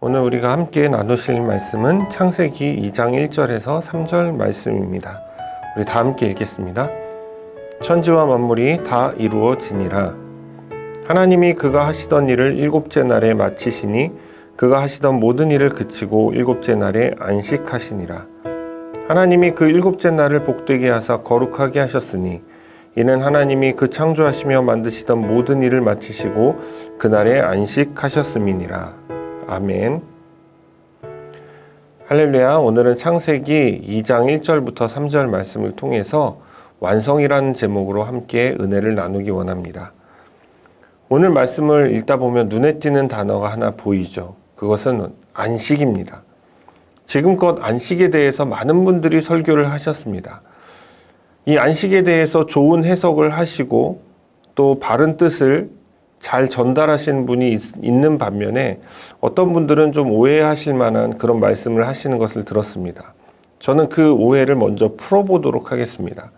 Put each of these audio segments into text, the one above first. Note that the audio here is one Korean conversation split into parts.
오늘 우리가 함께 나누실 말씀은 창세기 2장 1절에서 3절 말씀입니다. 우리 다 함께 읽겠습니다. 천지와 만물이 다 이루어지니라. 하나님이 그가 하시던 일을 일곱째 날에 마치시니 그가 하시던 모든 일을 그치고 일곱째 날에 안식하시니라. 하나님이 그 일곱째 날을 복되게 하사 거룩하게 하셨으니 이는 하나님이 그 창조하시며 만드시던 모든 일을 마치시고 그날에 안식하셨음이니라. 아멘. 할렐루야. 오늘은 창세기 2장 1절부터 3절 말씀을 통해서 완성이라는 제목으로 함께 은혜를 나누기 원합니다. 오늘 말씀을 읽다 보면 눈에 띄는 단어가 하나 보이죠. 그것은 안식입니다. 지금껏 안식에 대해서 많은 분들이 설교를 하셨습니다. 이 안식에 대해서 좋은 해석을 하시고 또 바른 뜻을 잘 전달하신 분이 있는 반면에 어떤 분들은 좀 오해하실 만한 그런 말씀을 하시는 것을 들었습니다. 저는 그 오해를 먼저 풀어보도록 하겠습니다.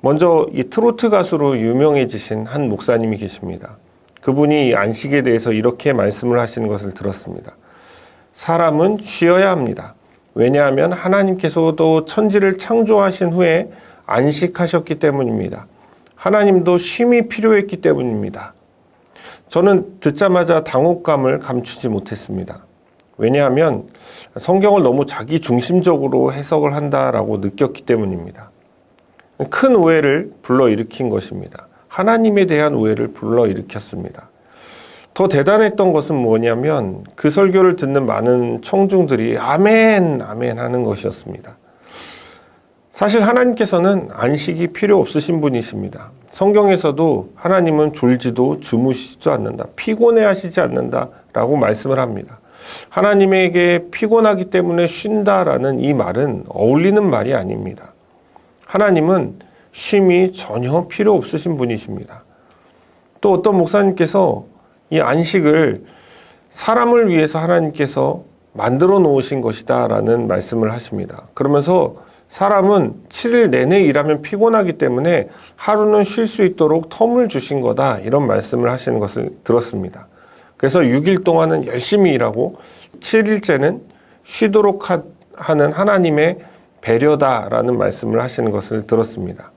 먼저 이 트로트 가수로 유명해지신 한 목사님이 계십니다. 그분이 이 안식에 대해서 이렇게 말씀을 하시는 것을 들었습니다. 사람은 쉬어야 합니다. 왜냐하면 하나님께서도 천지를 창조하신 후에 안식하셨기 때문입니다. 하나님도 쉼이 필요했기 때문입니다. 저는 듣자마자 당혹감을 감추지 못했습니다. 왜냐하면 성경을 너무 자기 중심적으로 해석을 한다라고 느꼈기 때문입니다. 큰 오해를 불러일으킨 것입니다. 하나님에 대한 오해를 불러일으켰습니다. 더 대단했던 것은 뭐냐면 그 설교를 듣는 많은 청중들이 아멘, 아멘 하는 것이었습니다. 사실 하나님께서는 안식이 필요 없으신 분이십니다. 성경에서도 하나님은 졸지도 주무시지도 않는다, 피곤해 하시지 않는다 라고 말씀을 합니다. 하나님에게 피곤하기 때문에 쉰다라는 이 말은 어울리는 말이 아닙니다. 하나님은 쉼이 전혀 필요 없으신 분이십니다. 또 어떤 목사님께서 이 안식을 사람을 위해서 하나님께서 만들어 놓으신 것이다 라는 말씀을 하십니다. 그러면서 사람은 7일 내내 일하면 피곤하기 때문에 하루는 쉴 수 있도록 텀을 주신 거다, 이런 말씀을 하시는 것을 들었습니다. 그래서 6일 동안은 열심히 일하고 7일째는 쉬도록 하는 하나님의 배려다라는 말씀을 하시는 것을 들었습니다.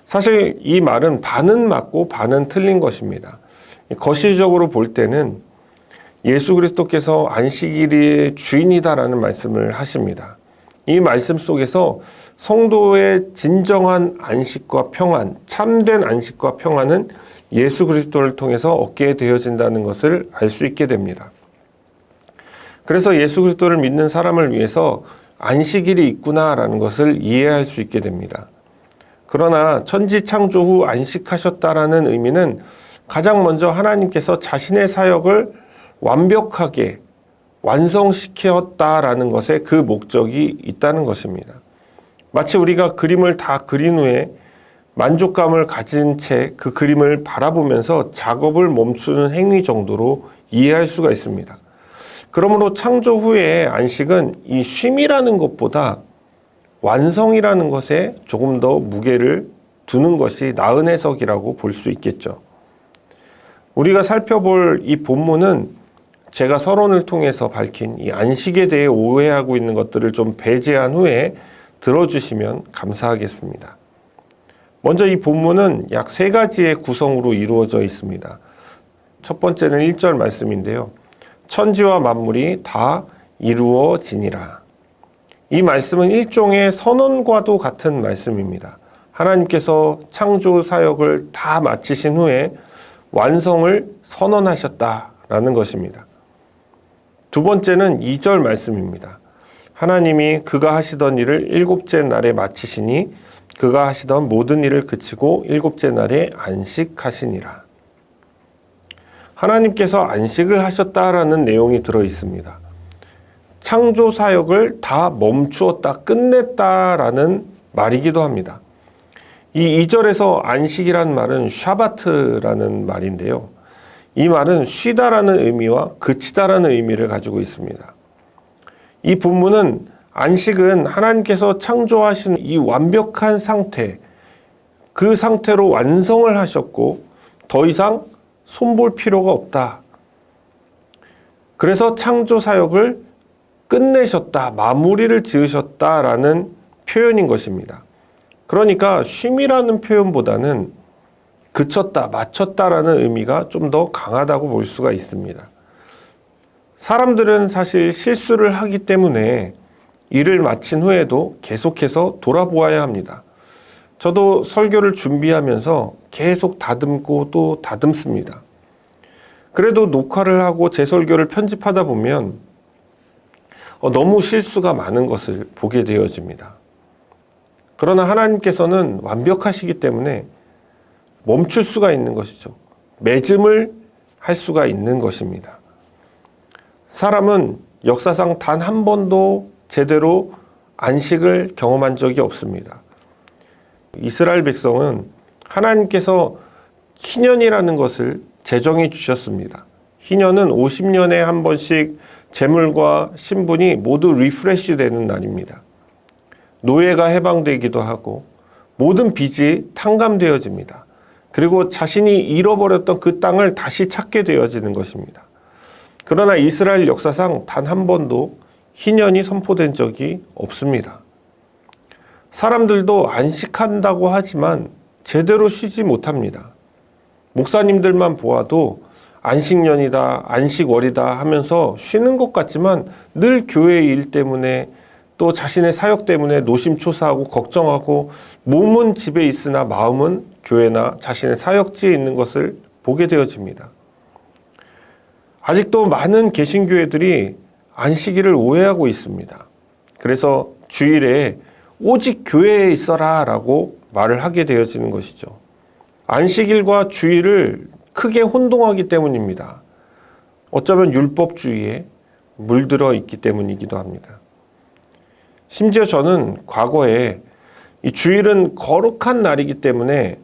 사실 이 말은 반은 맞고 반은 틀린 것입니다. 거시적으로 볼 때는 예수 그리스도께서 안식일의 주인이다라는 말씀을 하십니다. 이 말씀 속에서 성도의 진정한 안식과 평안, 참된 안식과 평안은 예수 그리스도를 통해서 얻게 되어진다는 것을 알 수 있게 됩니다. 그래서 예수 그리스도를 믿는 사람을 위해서 안식일이 있구나라는 것을 이해할 수 있게 됩니다. 그러나 천지 창조 후 안식하셨다라는 의미는 가장 먼저 하나님께서 자신의 사역을 완벽하게 완성시켰다라는 것에 그 목적이 있다는 것입니다. 마치 우리가 그림을 다 그린 후에 만족감을 가진 채 그 그림을 바라보면서 작업을 멈추는 행위 정도로 이해할 수가 있습니다. 그러므로 창조 후의 안식은 이 쉼이라는 것보다 완성이라는 것에 조금 더 무게를 두는 것이 나은 해석이라고 볼 수 있겠죠. 우리가 살펴볼 이 본문은 제가 서론을 통해서 밝힌 이 안식에 대해 오해하고 있는 것들을 좀 배제한 후에 들어주시면 감사하겠습니다. 먼저 이 본문은 약 3가지의 구성으로 이루어져 있습니다. 첫 번째는 1절 말씀인데요. 천지와 만물이 다 이루어지니라. 이 말씀은 일종의 선언과도 같은 말씀입니다. 하나님께서 창조 사역을 다 마치신 후에 완성을 선언하셨다라는 것입니다. 두 번째는 2절 말씀입니다. 하나님이 그가 하시던 일을 일곱째 날에 마치시니 그가 하시던 모든 일을 그치고 일곱째 날에 안식하시니라. 하나님께서 안식을 하셨다라는 내용이 들어 있습니다. 창조 사역을 다 멈추었다, 끝냈다라는 말이기도 합니다. 이 2절에서 안식이란 말은 샤바트라는 말인데요. 이 말은 쉬다라는 의미와 그치다라는 의미를 가지고 있습니다. 이 본문은 안식은 하나님께서 창조하신 이 완벽한 상태, 그 상태로 완성을 하셨고 더 이상 손볼 필요가 없다. 그래서 창조 사역을 끝내셨다, 마무리를 지으셨다라는 표현인 것입니다. 그러니까 쉼이라는 표현보다는 그쳤다, 마쳤다라는 의미가 좀 더 강하다고 볼 수가 있습니다. 사람들은 사실 실수를 하기 때문에 일을 마친 후에도 계속해서 돌아보아야 합니다. 저도 설교를 준비하면서 계속 다듬고 또 다듬습니다. 그래도 녹화를 하고 제 설교를 편집하다 보면 너무 실수가 많은 것을 보게 되어집니다. 그러나 하나님께서는 완벽하시기 때문에 멈출 수가 있는 것이죠. 매짐을 할 수가 있는 것입니다. 사람은 역사상 단 한 번도 제대로 안식을 경험한 적이 없습니다. 이스라엘 백성은 하나님께서 희년이라는 것을 제정해 주셨습니다. 희년은 50년에 한 번씩 재물과 신분이 모두 리프레시 되는 날입니다. 노예가 해방되기도 하고 모든 빚이 탕감되어집니다. 그리고 자신이 잃어버렸던 그 땅을 다시 찾게 되어지는 것입니다. 그러나 이스라엘 역사상 단 한 번도 희년이 선포된 적이 없습니다. 사람들도 안식한다고 하지만 제대로 쉬지 못합니다. 목사님들만 보아도 안식년이다, 안식월이다 하면서 쉬는 것 같지만 늘 교회의 일 때문에 또 자신의 사역 때문에 노심초사하고 걱정하고 몸은 집에 있으나 마음은 교회나 자신의 사역지에 있는 것을 보게 되어집니다. 아직도 많은 개신교회들이 안식일을 오해하고 있습니다. 그래서 주일에 오직 교회에 있어라 라고 말을 하게 되어지는 것이죠. 안식일과 주일을 크게 혼동하기 때문입니다. 어쩌면 율법주의에 물들어 있기 때문이기도 합니다. 심지어 저는 과거에 이 주일은 거룩한 날이기 때문에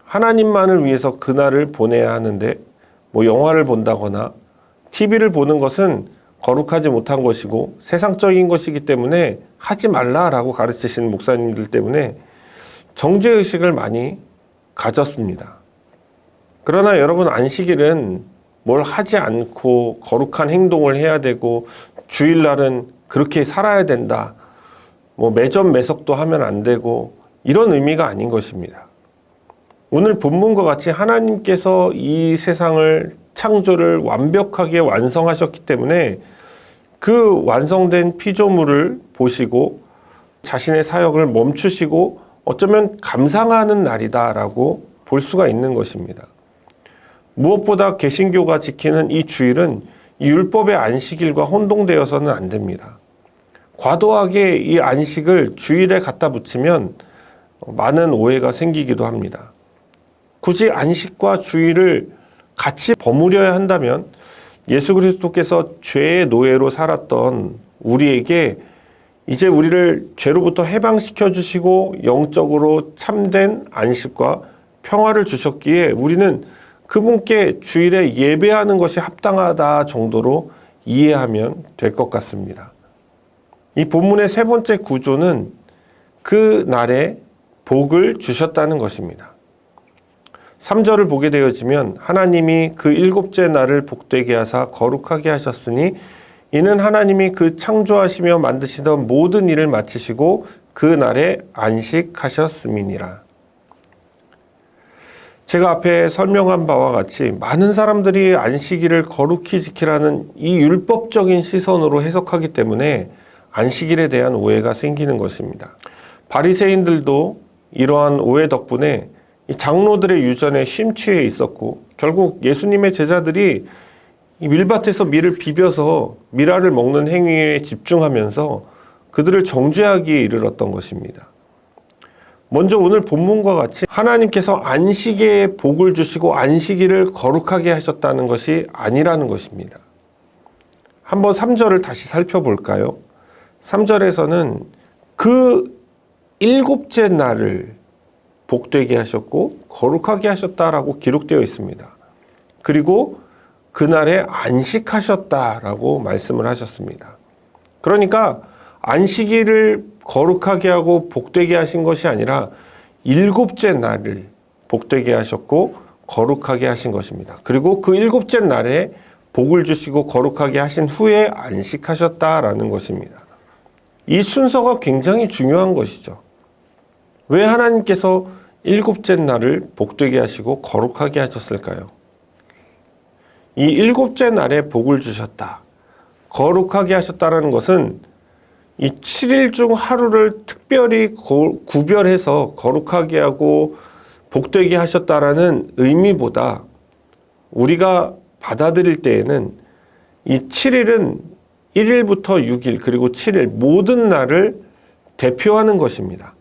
하나님만을 위해서 그날을 보내야 하는데 영화를 본다거나 TV를 보는 것은 거룩하지 못한 것이고 세상적인 것이기 때문에 하지 말라라고 가르치시는 목사님들 때문에 정죄의식을 많이 가졌습니다. 그러나 여러분, 안식일은 뭘 하지 않고 거룩한 행동을 해야 되고 주일날은 그렇게 살아야 된다. 매점매석도 하면 안 되고 이런 의미가 아닌 것입니다. 오늘 본문과 같이 하나님께서 이 세상을 창조를 완벽하게 완성하셨기 때문에 그 완성된 피조물을 보시고 자신의 사역을 멈추시고 어쩌면 감상하는 날이다라고 볼 수가 있는 것입니다. 무엇보다 개신교가 지키는 이 주일은 이 율법의 안식일과 혼동되어서는 안 됩니다. 과도하게 이 안식을 주일에 갖다 붙이면 많은 오해가 생기기도 합니다. 굳이 안식과 주일을 같이 버무려야 한다면 예수 그리스도께서 죄의 노예로 살았던 우리에게 이제 우리를 죄로부터 해방시켜 주시고 영적으로 참된 안식과 평화를 주셨기에 우리는 그분께 주일에 예배하는 것이 합당하다 정도로 이해하면 될 것 같습니다. 이 본문의 세 번째 구조는 그 날에 복을 주셨다는 것입니다. 3절을 보게 되어지면 하나님이 그 일곱째 날을 복되게 하사 거룩하게 하셨으니 이는 하나님이 그 창조하시며 만드시던 모든 일을 마치시고 그 날에 안식하셨음이니라. 제가 앞에 설명한 바와 같이 많은 사람들이 안식일을 거룩히 지키라는 이 율법적인 시선으로 해석하기 때문에 안식일에 대한 오해가 생기는 것입니다. 바리새인들도 이러한 오해 덕분에 이 장로들의 유전에 심취해 있었고 결국 예수님의 제자들이 이 밀밭에서 밀을 비벼서 밀알을 먹는 행위에 집중하면서 그들을 정죄하기에 이르렀던 것입니다. 먼저 오늘 본문과 같이 하나님께서 안식에 복을 주시고 안식일을 거룩하게 하셨다는 것이 아니라는 것입니다. 한번 3절을 다시 살펴볼까요? 3절에서는 그 일곱째 날을 복되게 하셨고 거룩하게 하셨다라고 기록되어 있습니다. 그리고 그날에 안식하셨다라고 말씀을 하셨습니다. 그러니까 안식일을 거룩하게 하고 복되게 하신 것이 아니라 일곱째 날을 복되게 하셨고 거룩하게 하신 것입니다. 그리고 그 일곱째 날에 복을 주시고 거룩하게 하신 후에 안식하셨다라는 것입니다. 이 순서가 굉장히 중요한 것이죠. 왜 하나님께서 일곱째 날을 복되게 하시고 거룩하게 하셨을까요? 이 일곱째 날에 복을 주셨다, 거룩하게 하셨다라는 것은 이 7일 중 하루를 특별히 구별해서 거룩하게 하고 복되게 하셨다라는 의미보다 우리가 받아들일 때에는 이 7일은 1일부터 6일 그리고 7일 모든 날을 대표하는 것입니다.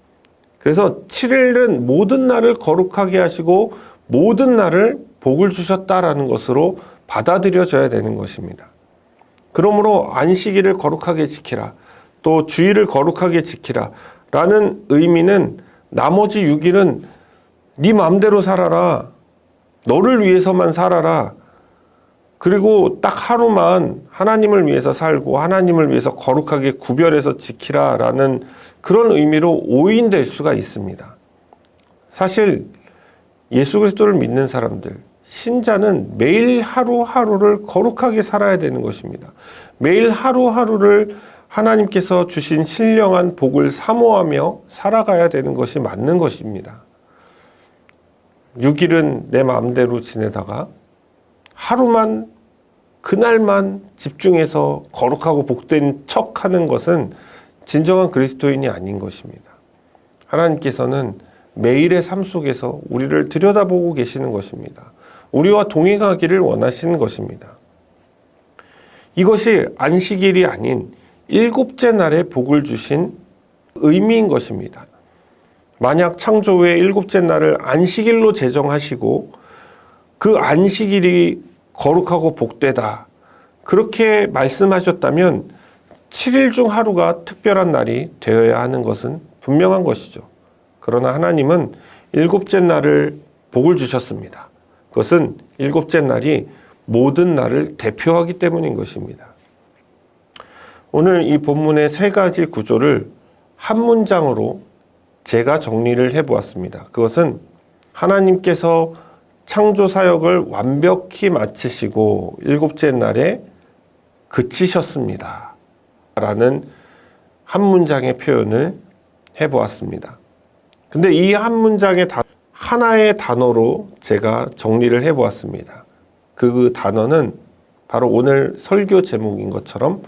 그래서 7일은 모든 날을 거룩하게 하시고 모든 날을 복을 주셨다라는 것으로 받아들여져야 되는 것입니다. 그러므로 안식일을 거룩하게 지키라, 또 주일을 거룩하게 지키라 라는 의미는 나머지 6일은 네 마음대로 살아라, 너를 위해서만 살아라, 그리고 딱 하루만 하나님을 위해서 살고 하나님을 위해서 거룩하게 구별해서 지키라 라는 그런 의미로 오인될 수가 있습니다. 사실 예수 그리스도를 믿는 사람들, 신자는 매일 하루하루를 거룩하게 살아야 되는 것입니다. 매일 하루하루를 하나님께서 주신 신령한 복을 사모하며 살아가야 되는 것이 맞는 것입니다. 6일은 내 마음대로 지내다가 하루만, 그날만 집중해서 거룩하고 복된 척 하는 것은 진정한 그리스도인이 아닌 것입니다. 하나님께서는 매일의 삶 속에서 우리를 들여다보고 계시는 것입니다. 우리와 동행하기를 원하시는 것입니다. 이것이 안식일이 아닌 일곱째 날에 복을 주신 의미인 것입니다. 만약 창조 후에 일곱째 날을 안식일로 제정하시고 그 안식일이 거룩하고 복되다, 그렇게 말씀하셨다면 7일 중 하루가 특별한 날이 되어야 하는 것은 분명한 것이죠. 그러나 하나님은 일곱째 날을 복을 주셨습니다. 그것은 일곱째 날이 모든 날을 대표하기 때문인 것입니다. 오늘 이 본문의 세 가지 구조를 한 문장으로 제가 정리를 해보았습니다. 그것은 하나님께서 창조 사역을 완벽히 마치시고 일곱째 날에 그치셨습니다 라는 한 문장의 표현을 해보았습니다. 근데 이 한 문장의 하나의 단어로 제가 정리를 해보았습니다. 그 단어는 바로 오늘 설교 제목인 것처럼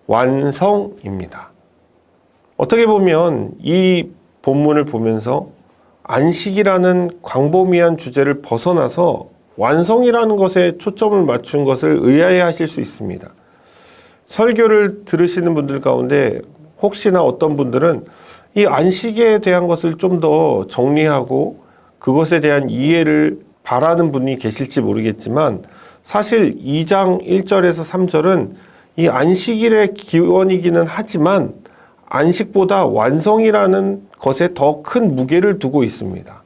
완성입니다. 어떻게 보면 이 본문을 보면서 안식이라는 광범위한 주제를 벗어나서 완성이라는 것에 초점을 맞춘 것을 의아해 하실 수 있습니다. 설교를 들으시는 분들 가운데 혹시나 어떤 분들은 이 안식에 대한 것을 좀 더 정리하고 그것에 대한 이해를 바라는 분이 계실지 모르겠지만 사실 2장 1절에서 3절은 이 안식일의 기원이기는 하지만 안식보다 완성이라는 것에 더 큰 무게를 두고 있습니다.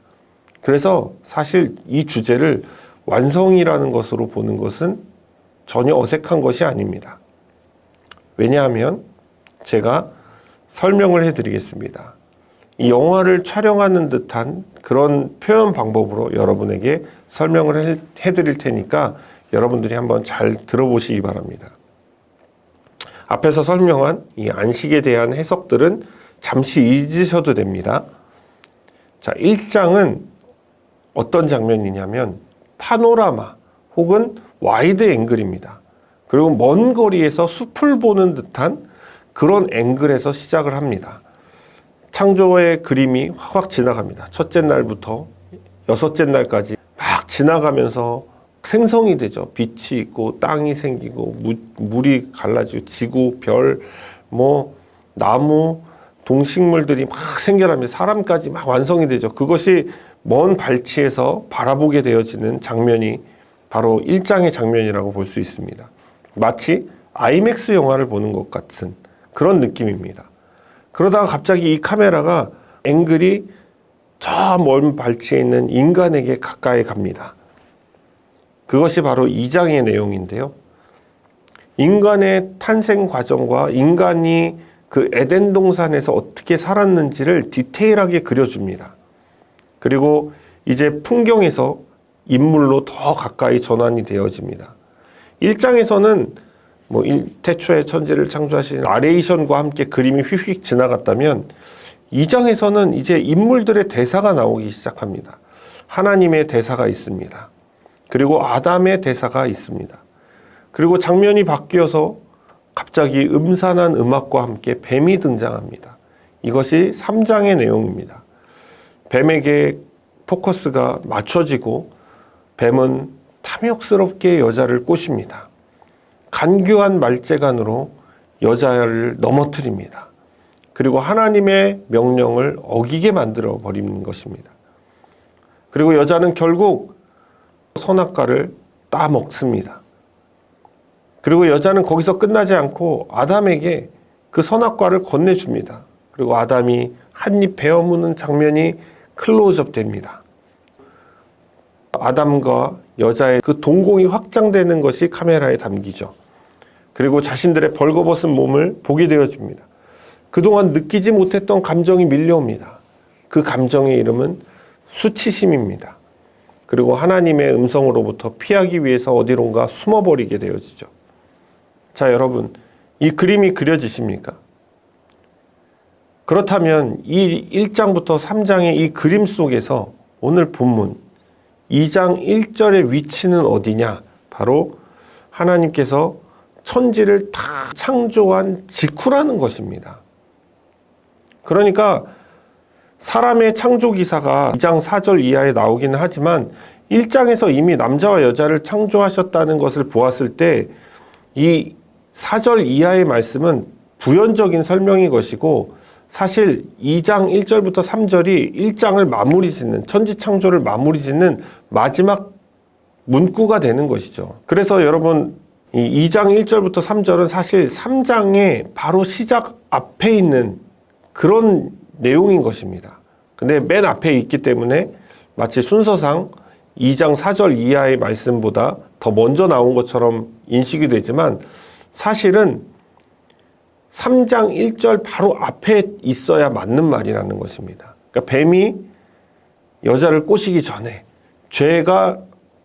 그래서 사실 이 주제를 완성이라는 것으로 보는 것은 전혀 어색한 것이 아닙니다. 왜냐하면 제가 설명을 해드리겠습니다. 이 영화를 촬영하는 듯한 그런 표현 방법으로 여러분에게 설명을 해드릴 테니까 여러분들이 한번 잘 들어보시기 바랍니다. 앞에서 설명한 이 안식에 대한 해석들은 잠시 잊으셔도 됩니다. 자, 1장은 어떤 장면이냐면 파노라마 혹은 와이드 앵글입니다. 그리고 먼 거리에서 숲을 보는 듯한 그런 앵글에서 시작을 합니다. 창조의 그림이 확확 지나갑니다. 첫째 날부터 여섯째 날까지 막 지나가면서 생성이 되죠. 빛이 있고 땅이 생기고 물이 갈라지고 지구, 별, 나무, 동식물들이 막 생겨나면서 사람까지 막 완성이 되죠. 그것이 먼 발치에서 바라보게 되어지는 장면이 바로 1장의 장면이라고 볼 수 있습니다. 마치 아이맥스 영화를 보는 것 같은 그런 느낌입니다. 그러다가 갑자기 이 카메라가 앵글이 저 먼 발치에 있는 인간에게 가까이 갑니다. 그것이 바로 2장의 내용인데요. 인간의 탄생 과정과 인간이 그 에덴 동산에서 어떻게 살았는지를 디테일하게 그려줍니다. 그리고 이제 풍경에서 인물로 더 가까이 전환이 되어집니다. 1장에서는 태초에 천지를 창조하신 나레이션과 함께 그림이 휙휙 지나갔다면 2장에서는 이제 인물들의 대사가 나오기 시작합니다. 하나님의 대사가 있습니다. 그리고 아담의 대사가 있습니다. 그리고 장면이 바뀌어서 갑자기 음산한 음악과 함께 뱀이 등장합니다. 이것이 3장의 내용입니다. 뱀에게 포커스가 맞춰지고 뱀은 탐욕스럽게 여자를 꼬십니다. 간교한 말재간으로 여자를 넘어뜨립니다. 그리고 하나님의 명령을 어기게 만들어 버리는 것입니다. 그리고 여자는 결국 선악과를 따먹습니다. 그리고 여자는 거기서 끝나지 않고 아담에게 그 선악과를 건네줍니다. 그리고 아담이 한입 베어무는 장면이 클로즈업 됩니다. 아담과 여자의 그 동공이 확장되는 것이 카메라에 담기죠. 그리고 자신들의 벌거벗은 몸을 보게 되어집니다. 그동안 느끼지 못했던 감정이 밀려옵니다. 그 감정의 이름은 수치심입니다. 그리고 하나님의 음성으로부터 피하기 위해서 어디론가 숨어버리게 되어지죠. 자, 여러분, 이 그림이 그려지십니까? 그렇다면 이 1장부터 3장의 이 그림 속에서 오늘 본문 2장 1절의 위치는 어디냐? 바로 하나님께서 천지를 다 창조한 직후라는 것입니다. 그러니까 사람의 창조 기사가 2장 4절 이하에 나오기는 하지만 1장에서 이미 남자와 여자를 창조하셨다는 것을 보았을 때 이 4절 이하의 말씀은 부연적인 설명인 것이고 사실 2장 1절부터 3절이 1장을 마무리 짓는, 천지 창조를 마무리 짓는 마지막 문구가 되는 것이죠. 그래서 여러분 이 2장 1절부터 3절은 사실 3장의 바로 시작 앞에 있는 그런 내용인 것입니다. 근데 맨 앞에 있기 때문에 마치 순서상 2장 4절 이하의 말씀보다 더 먼저 나온 것처럼 인식이 되지만 사실은 3장 1절 바로 앞에 있어야 맞는 말이라는 것입니다. 그러니까 뱀이 여자를 꼬시기 전에 죄가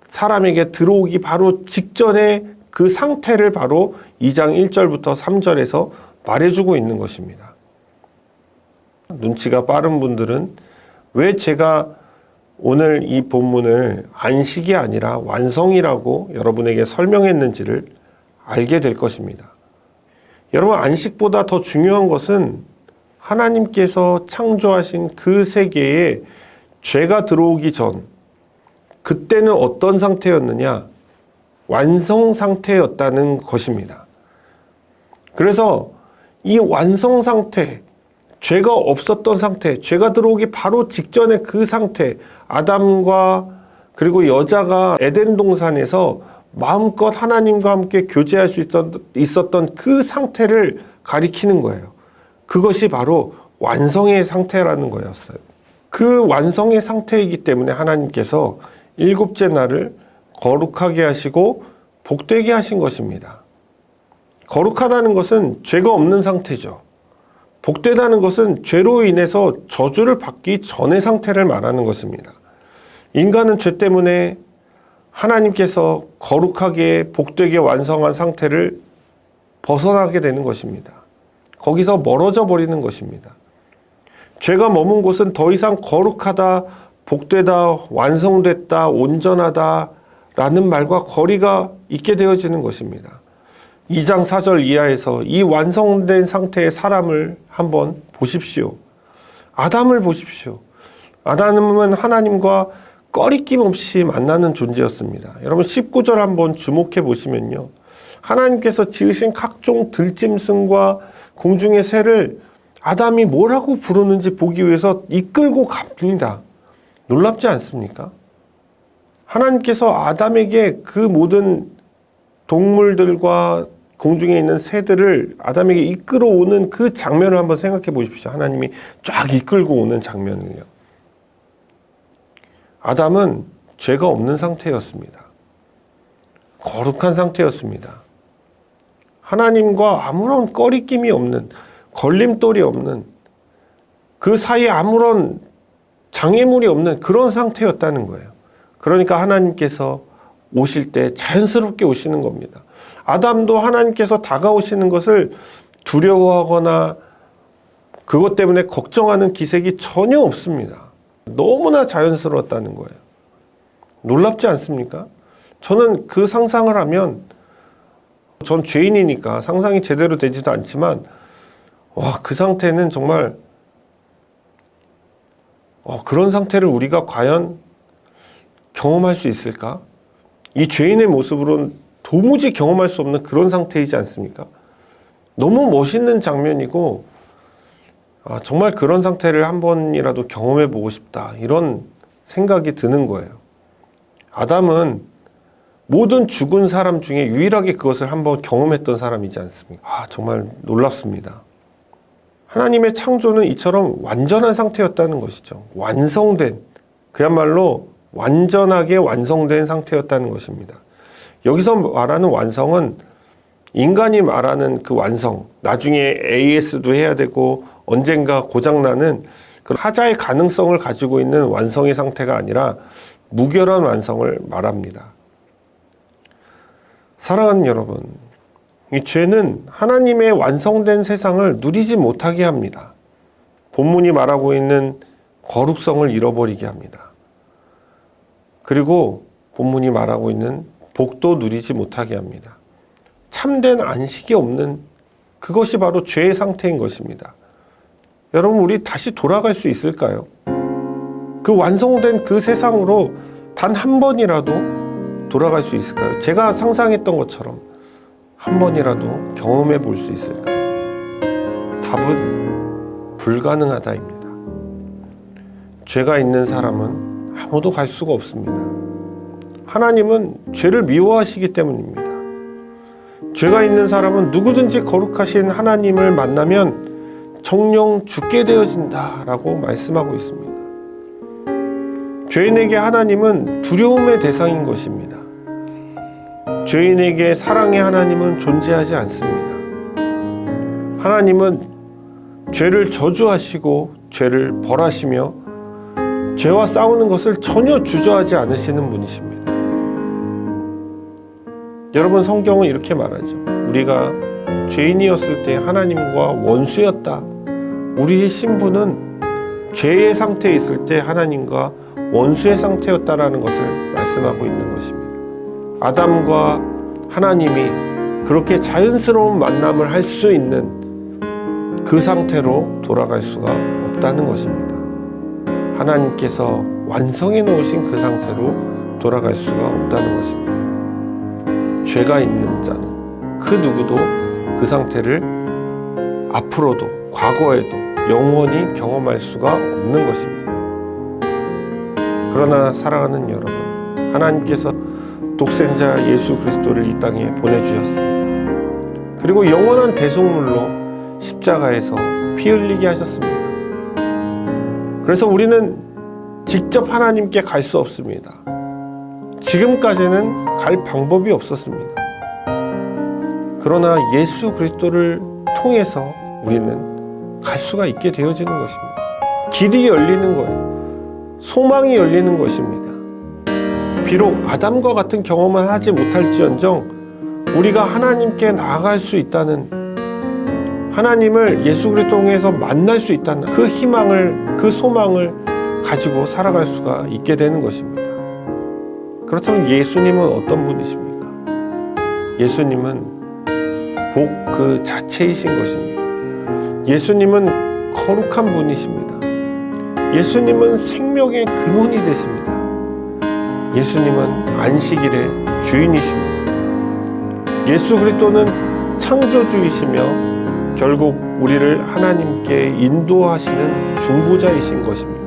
사람에게 들어오기 바로 직전에 그 상태를 바로 2장 1절부터 3절에서 말해주고 있는 것입니다. 눈치가 빠른 분들은 왜 제가 오늘 이 본문을 안식이 아니라 완성이라고 여러분에게 설명했는지를 알게 될 것입니다. 여러분, 안식보다 더 중요한 것은 하나님께서 창조하신 그 세계에 죄가 들어오기 전 그때는 어떤 상태였느냐? 완성 상태였다는 것입니다. 그래서 이 완성 상태, 죄가 없었던 상태, 죄가 들어오기 바로 직전의 그 상태, 아담과 그리고 여자가 에덴 동산에서 마음껏 하나님과 함께 교제할 수 있었던 그 상태를 가리키는 거예요. 그것이 바로 완성의 상태라는 거였어요. 그 완성의 상태이기 때문에 하나님께서 7째 날을 거룩하게 하시고 복되게 하신 것입니다. 거룩하다는 것은 죄가 없는 상태죠. 복되다는 것은 죄로 인해서 저주를 받기 전의 상태를 말하는 것입니다. 인간은 죄 때문에 하나님께서 거룩하게 복되게 완성한 상태를 벗어나게 되는 것입니다. 거기서 멀어져 버리는 것입니다. 죄가 머문 곳은 더 이상 거룩하다, 복되다, 완성됐다, 온전하다 라는 말과 거리가 있게 되어지는 것입니다. 2장 4절 이하에서 이 완성된 상태의 사람을 한번 보십시오. 아담을 보십시오. 아담은 하나님과 꺼리낌 없이 만나는 존재였습니다. 여러분 19절 한번 주목해 보시면요. 하나님께서 지으신 각종 들짐승과 공중의 새를 아담이 뭐라고 부르는지 보기 위해서 이끌고 갑니다. 놀랍지 않습니까? 하나님께서 아담에게 그 모든 동물들과 공중에 있는 새들을 아담에게 이끌어오는 그 장면을 한번 생각해 보십시오. 하나님이 쫙 이끌고 오는 장면을요. 아담은 죄가 없는 상태였습니다. 거룩한 상태였습니다. 하나님과 아무런 꺼리낌이 없는, 걸림돌이 없는, 그 사이에 아무런 장애물이 없는 그런 상태였다는 거예요. 그러니까 하나님께서 오실 때 자연스럽게 오시는 겁니다. 아담도 하나님께서 다가오시는 것을 두려워하거나 그것 때문에 걱정하는 기색이 전혀 없습니다. 너무나 자연스러웠다는 거예요. 놀랍지 않습니까? 저는 그 상상을 하면, 전 죄인이니까 상상이 제대로 되지도 않지만, 와, 그 상태는 정말, 그런 상태를 우리가 과연 경험할 수 있을까? 이 죄인의 모습으로는 도무지 경험할 수 없는 그런 상태이지 않습니까? 너무 멋있는 장면이고, 정말 그런 상태를 한 번이라도 경험해 보고 싶다, 이런 생각이 드는 거예요. 아담은 모든 죽은 사람 중에 유일하게 그것을 한번 경험했던 사람이지 않습니까? 정말 놀랍습니다. 하나님의 창조는 이처럼 완전한 상태였다는 것이죠. 완성된, 그야말로 완전하게 완성된 상태였다는 것입니다. 여기서 말하는 완성은 인간이 말하는 그 완성, 나중에 AS도 해야 되고 언젠가 고장나는 그 하자의 가능성을 가지고 있는 완성의 상태가 아니라 무결한 완성을 말합니다. 사랑하는 여러분, 이 죄는 하나님의 완성된 세상을 누리지 못하게 합니다. 본문이 말하고 있는 거룩성을 잃어버리게 합니다. 그리고 본문이 말하고 있는 복도 누리지 못하게 합니다. 참된 안식이 없는, 그것이 바로 죄의 상태인 것입니다. 여러분, 우리 다시 돌아갈 수 있을까요? 그 완성된 그 세상으로 단 한 번이라도 돌아갈 수 있을까요? 제가 상상했던 것처럼 한 번이라도 경험해 볼 수 있을까요? 답은 불가능하다입니다. 죄가 있는 사람은 아무도 갈 수가 없습니다. 하나님은 죄를 미워하시기 때문입니다. 죄가 있는 사람은 누구든지 거룩하신 하나님을 만나면 정령 죽게 되어진다라고 말씀하고 있습니다. 죄인에게 하나님은 두려움의 대상인 것입니다. 죄인에게 사랑의 하나님은 존재하지 않습니다. 하나님은 죄를 저주하시고 죄를 벌하시며 죄와 싸우는 것을 전혀 주저하지 않으시는 분이십니다. 여러분, 성경은 이렇게 말하죠. 우리가 죄인이었을 때 하나님과 원수였다. 우리의 신분은 죄의 상태에 있을 때 하나님과 원수의 상태였다라는 것을 말씀하고 있는 것입니다. 아담과 하나님이 그렇게 자연스러운 만남을 할 수 있는 그 상태로 돌아갈 수가 없다는 것입니다. 하나님께서 완성해 놓으신 그 상태로 돌아갈 수가 없다는 것입니다. 죄가 있는 자는 그 누구도 그 상태를 앞으로도 과거에도 영원히 경험할 수가 없는 것입니다. 그러나 사랑하는 여러분, 하나님께서 독생자 예수 그리스도를 이 땅에 보내주셨습니다. 그리고 영원한 대속물로 십자가에서 피 흘리게 하셨습니다. 그래서 우리는 직접 하나님께 갈 수 없습니다. 지금까지는 갈 방법이 없었습니다. 그러나 예수 그리스도를 통해서 우리는 갈 수가 있게 되어지는 것입니다. 길이 열리는 거예요. 소망이 열리는 것입니다. 비록 아담과 같은 경험을 하지 못할지언정 우리가 하나님께 나아갈 수 있다는, 하나님을 예수 그리스도 통해서 만날 수 있다는 그 희망을, 그 소망을 가지고 살아갈 수가 있게 되는 것입니다. 그렇다면 예수님은 어떤 분이십니까? 예수님은 복 그 자체이신 것입니다. 예수님은 거룩한 분이십니다. 예수님은 생명의 근원이 되십니다. 예수님은 안식일의 주인이십니다. 예수 그리스도는 창조주이시며 결국 우리를 하나님께 인도하시는 중보자이신 것입니다.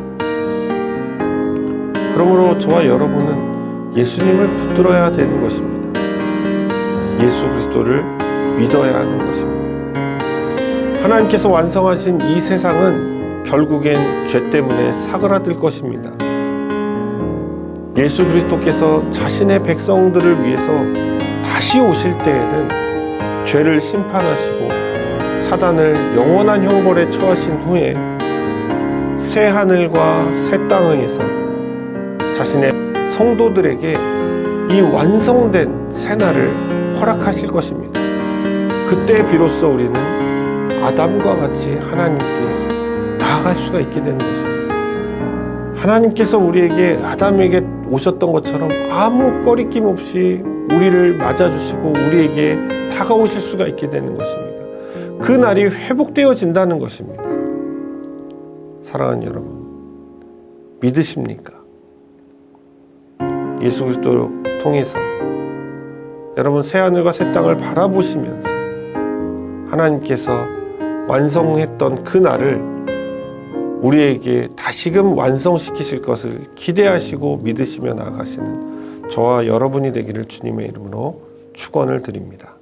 그러므로 저와 여러분은 예수님을 붙들어야 되는 것입니다. 예수 그리스도를 믿어야 하는 것입니다. 하나님께서 완성하신 이 세상은 결국엔 죄 때문에 사그라들 것입니다. 예수 그리스도께서 자신의 백성들을 위해서 다시 오실 때에는 죄를 심판하시고 사단을 영원한 형벌에 처하신 후에 새 하늘과 새 땅에서 자신의 성도들에게 이 완성된 새날을 허락하실 것입니다. 그때 비로소 우리는 아담과 같이 하나님께 나아갈 수가 있게 되는 것입니다. 하나님께서 우리에게 아담에게 오셨던 것처럼 아무 꺼리낌 없이 우리를 맞아주시고 우리에게 다가오실 수가 있게 되는 것입니다. 그 날이 회복되어진다는 것입니다. 사랑하는 여러분, 믿으십니까? 예수 그리스도를 통해서 여러분 새하늘과 새 땅을 바라보시면서 하나님께서 완성했던 그 날을 우리에게 다시금 완성시키실 것을 기대하시고 믿으시며 나아가시는 저와 여러분이 되기를 주님의 이름으로 축원을 드립니다.